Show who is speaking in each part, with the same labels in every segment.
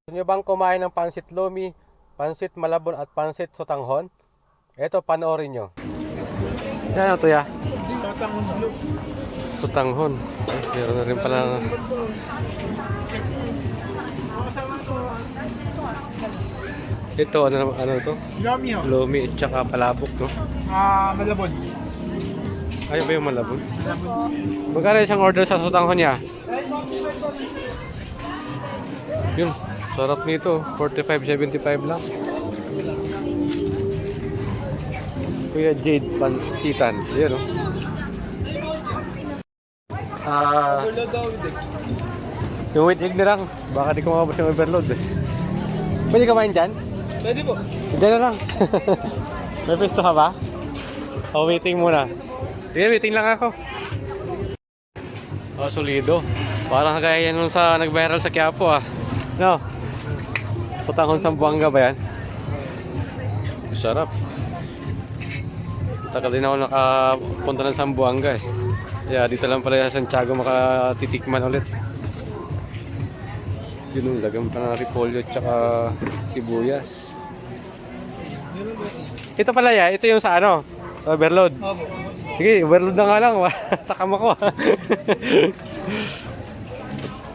Speaker 1: Gusto nyo bang kumain ng pansit lumi, pansit malabon at pansit sotanghon? Ito, panoorin nyo. Yan ito ya. Sotanghon. Meron na rin pala. Ito, ano ito?
Speaker 2: Lumi ho.
Speaker 1: Lumi at saka palabok, no?
Speaker 2: Malabon.
Speaker 1: Ayun ba yung malabon? Magkano isang order sa sotanghon niya? Yun, sarap nito. 45-75 lang. Kuya Jade Pansitan. Yan, oh. Yung with egg na lang. Baka di ko makabos yung overload. Pwede ka main dyan?
Speaker 2: Pwede po.
Speaker 1: Dyan na lang. May pesto ka ba? O, waiting muna. Sige, waiting lang ako. Oh, solido. Parang kagaya yan nung sa nag-viral sa Quiapo, ah. No? Sotanghon Zamboanga ba yan? Sarap. Tagal din ako nakapunta ng Zamboanga eh. Kaya dito lang pala sa Santiago makatitikman ulit. Yun yung lagam pa ng repolyo at saka sibuyas. Ito pala ya, ito yung sa ano? Sa overload. Sige, overload na nga lang. Takam ako.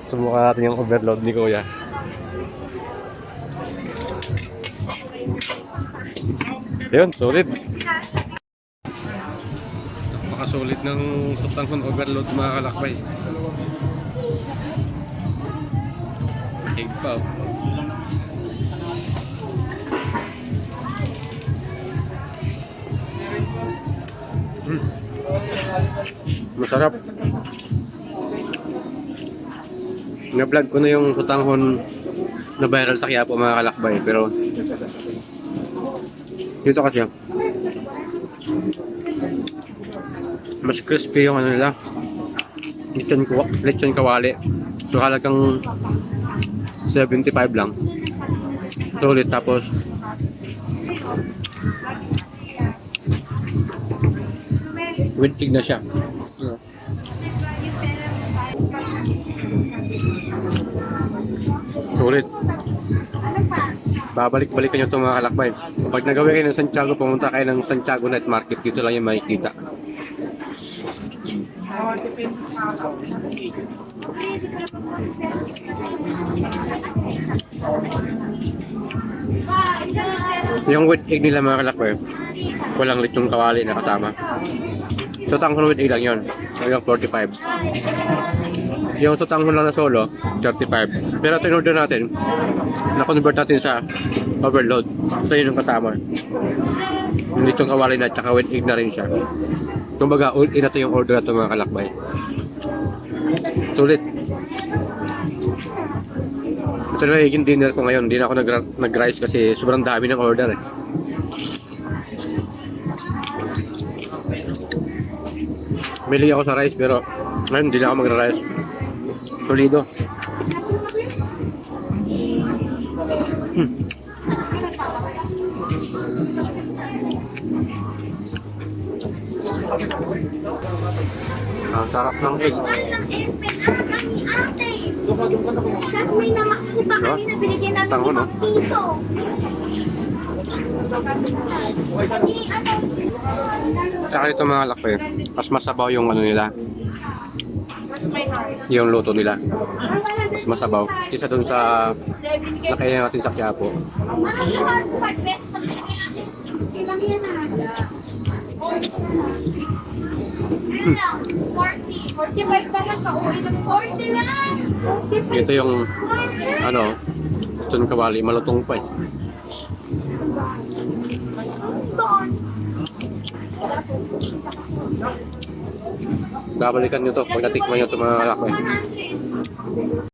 Speaker 1: Subukan natin yung overload ni Kuya. Yun, solid. Napakasulit ng sotanghon overload mga kalakbay. Egg pa. Masarap. Na-vlog ko na yung sotanghon na viral sa Quiapo mga kalakbay, pero dito kasi mas crispy yung ano nila, lechon kawali. So halagang 75 lang. Sulit. Tapos with egg na siya. Sulit. Babalik-balikan nyo ito mga kalakbay. Kapag nagawin kayo ng Santiago, pumunta kayo ng Santiago Night Market. Dito lang yung makikita. Yung with egg nila mga kalakbay, walang lechong kawali na kasama. Sotanghon with egg lang yun. So yung 45. Yung sotanghon lang na solo, 35. Pero tinorder natin, na-convert natin sa overload. Ito yun yung kasama. Yung lechong kawali na, tsaka with egg na rin siya. Kumbaga, all-in na ito yung order na ito mga kalakbay. Sulit. Ito na yung dinner ko ngayon. Hindi na ako nag-rice kasi sobrang dami ng order eh. Bili ako sa rice pero ngayon hindi na ako magra-rice. Solido. Ang sarap ng egg.
Speaker 3: Kasi may namax ko pa kanina, binigyan namin
Speaker 1: Tango, no?
Speaker 3: 5 piso.
Speaker 1: Saka ito mga kalakbay, mas masabaw yung ano nila, yung luto nila. Mas masabaw kaysa dun sa nakain natin sa Quiapo. Ito yung ano, lechon kawali, malutong pa eh. Babalikan nyo to pag natikman nyo to mga kalakbay.